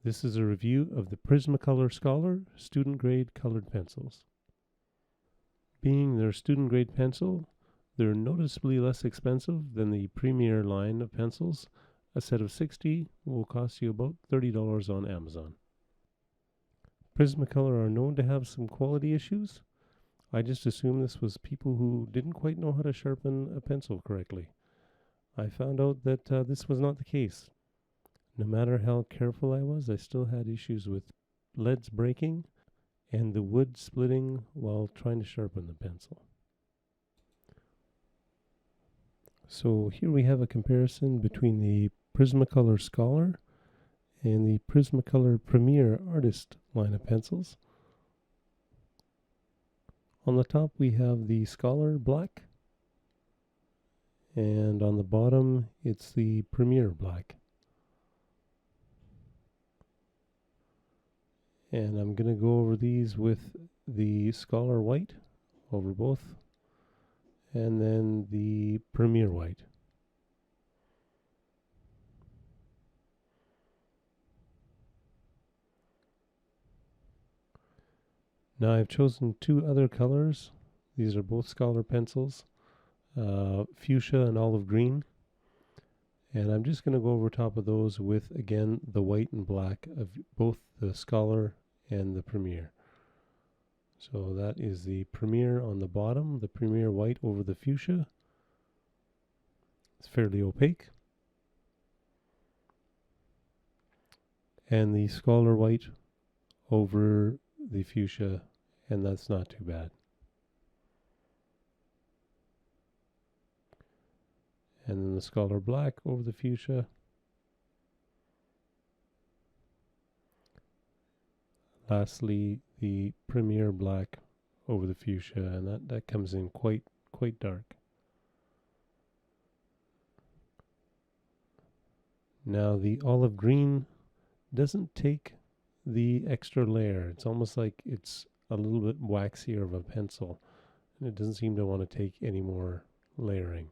This is a review of the Prismacolor Scholor student grade colored pencils. Being their student grade pencil, they're noticeably less expensive than the Premier line of pencils. A set of 60 will cost you about $30 on Amazon. Prismacolor are known to have some quality issues. I just assumed this was people who didn't quite know how to sharpen a pencil correctly. I found out that this was not the case. No matter how careful I was, I still had issues with leads breaking and the wood splitting while trying to sharpen the pencil. So here we have a comparison between the Prismacolor Scholor and the Prismacolor Premier Artist line of pencils. On the top we have the Scholor Black, and on the bottom it's the Premier Black. And I'm going to go over these with the Scholor White over both, and then the Premier White. Now I've chosen two other colors. These are both Scholor pencils, fuchsia and olive green. And I'm just going to go over top of those with, again, the white and black of both the Scholor and the Premier. So that is the Premier on the bottom, the Premier white over the fuchsia. It's fairly opaque. And the Scholor white over the fuchsia, and that's not too bad. And then the Scholor black over the fuchsia. Lastly, the Premier black over the fuchsia, and that comes in quite dark. Now the olive green doesn't take the extra layer. It's almost like it's a little bit waxier of a pencil, and it doesn't seem to want to take any more layering.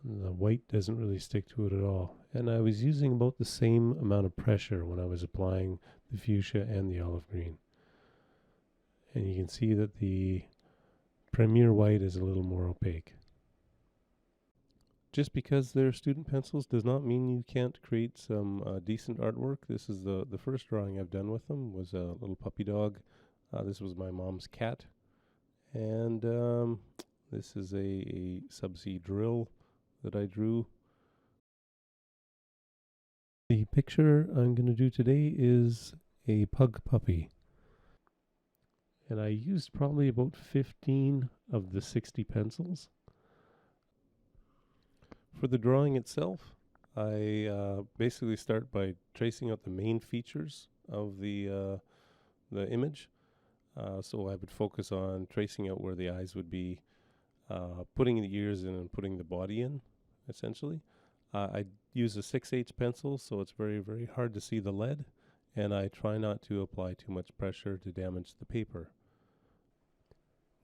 The white doesn't really stick to it at all. And I was using about the same amount of pressure when I was applying the fuchsia and the olive green. And you can see that the Premier white is a little more opaque. Just because they're student pencils does not mean you can't create some decent artwork. This is the first drawing I've done with them, was a little puppy dog. This was my mom's cat. And this is a subsea drill that I drew. The picture I'm going to do today is a pug puppy. And I used probably about 15 of the 60 pencils. For the drawing itself, I basically start by tracing out the main features of the image. So I would focus on tracing out where the eyes would be, putting the ears in and putting the body in, essentially. I use a 6/8 pencil, so it's very, very hard to see the lead, and I try not to apply too much pressure to damage the paper.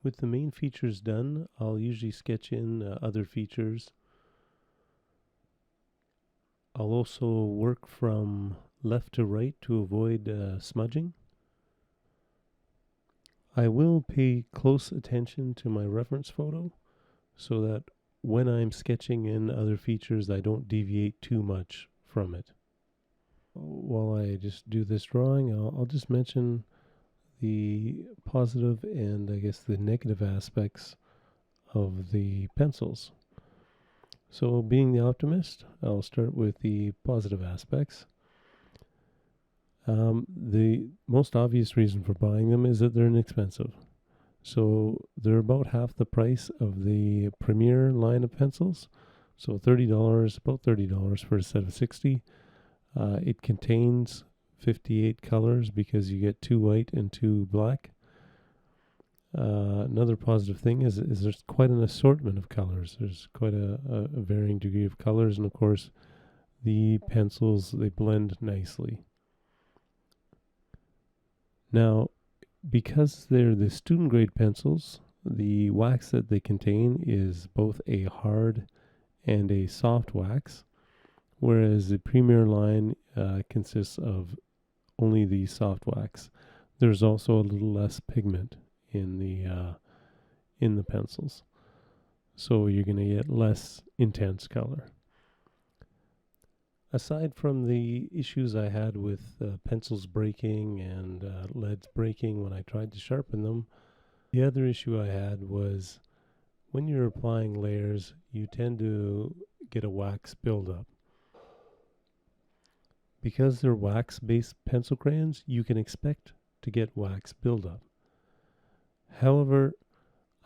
With the main features done, I'll usually sketch in other features. I'll also work from left to right to avoid smudging. I will pay close attention to my reference photo so that when I'm sketching in other features, I don't deviate too much from it. While I just do this drawing, I'll just mention the positive and I guess the negative aspects of the pencils. So being the optimist, I'll start with the positive aspects. The most obvious reason for buying them is that they're inexpensive. So they're about half the price of the Premier line of pencils. So $30, about $30 for a set of 60. It contains 58 colors because you get 2 white and 2 black. Another positive thing is there's quite an assortment of colors. There's quite a varying degree of colors, and of course the pencils, they blend nicely. Now, because they're the student grade pencils, the wax that they contain is both a hard and a soft wax, whereas the Premier line consists of only the soft wax. There's also a little less pigment in the pencils, so you're going to get less intense color. Aside from the issues I had with pencils breaking and leads breaking when I tried to sharpen them, the other issue I had was when you're applying layers, you tend to get a wax buildup. Because they're wax-based pencil crayons, you can expect to get wax buildup. However,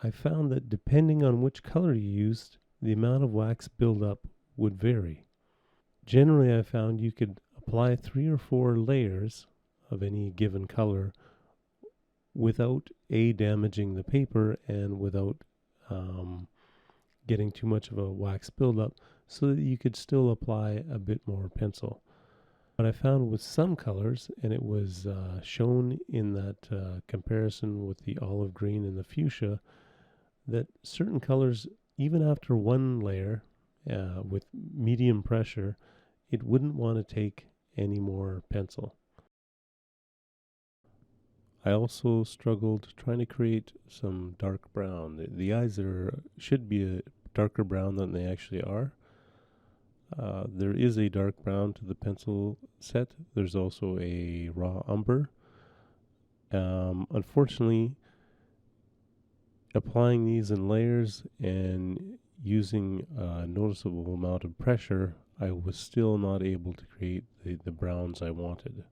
I found that depending on which color you used, the amount of wax buildup would vary. Generally, I found you could apply 3 or 4 layers of any given color without damaging the paper and without getting too much of a wax buildup, so that you could still apply a bit more pencil. What I found with some colors, and it was shown in that comparison with the olive green and the fuchsia, that certain colors, even after one layer with medium pressure, it wouldn't want to take any more pencil. I also struggled trying to create some dark brown. The eyes should be a darker brown than they actually are. There is a dark brown to the pencil set. There's also a raw umber. Unfortunately, applying these in layers and using a noticeable amount of pressure, I was still not able to create the browns I wanted.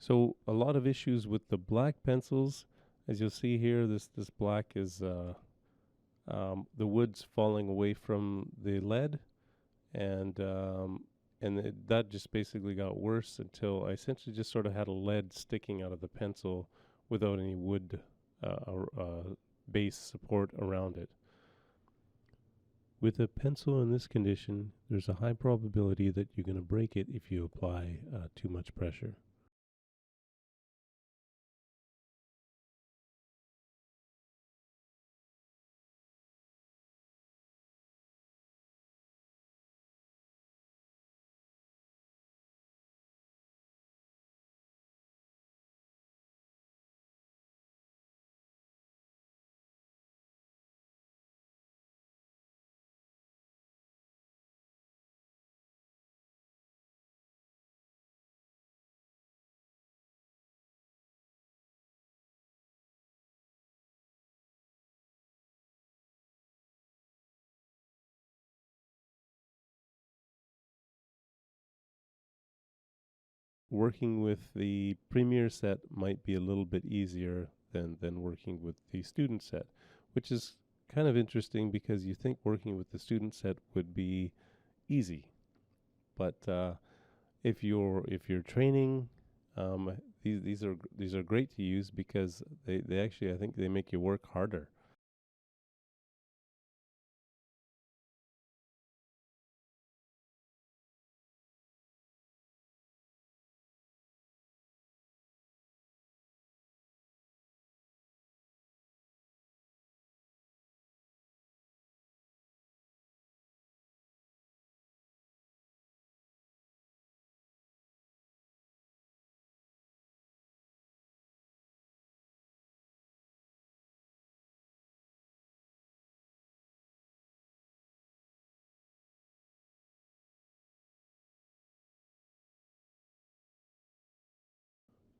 So a lot of issues with the black pencils. As you'll see here, this black is the wood's falling away from the lead, and that just basically got worse until I essentially just sort of had a lead sticking out of the pencil without any wood base support around it. With a pencil in this condition, there's a high probability that you're going to break it if you apply too much pressure. Working with the Premier set might be a little bit easier than working with the student set, which is kind of interesting because you think working with the student set would be easy, but if you're training, um, these are great to use because they actually, I think, they make you work harder.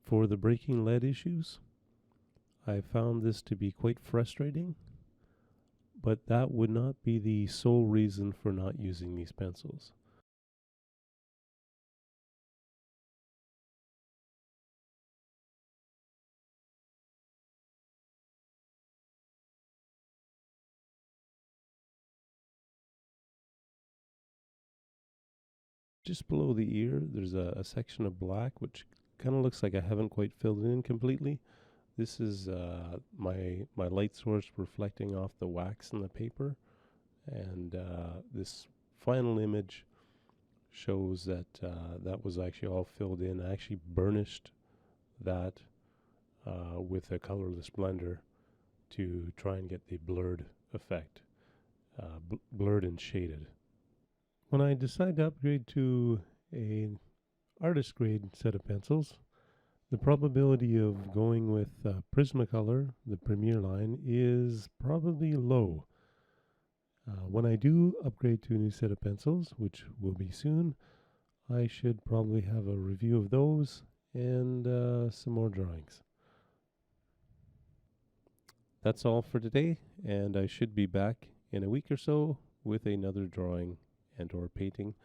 For the breaking lead issues, I found this to be quite frustrating, but that would not be the sole reason for not using these pencils. Just below the ear, there's a section of black which kind of looks like I haven't quite filled it in completely. This is my light source reflecting off the wax in the paper. And this final image shows that that was actually all filled in. I actually burnished that with a colorless blender to try and get the blurred effect, blurred and shaded. When I decide to upgrade to an artist grade set of pencils, the probability of going with Prismacolor, the Premier line, is probably low. When I do upgrade to a new set of pencils, which will be soon, I should probably have a review of those and some more drawings. That's all for today, and I should be back in a week or so with another drawing and or painting.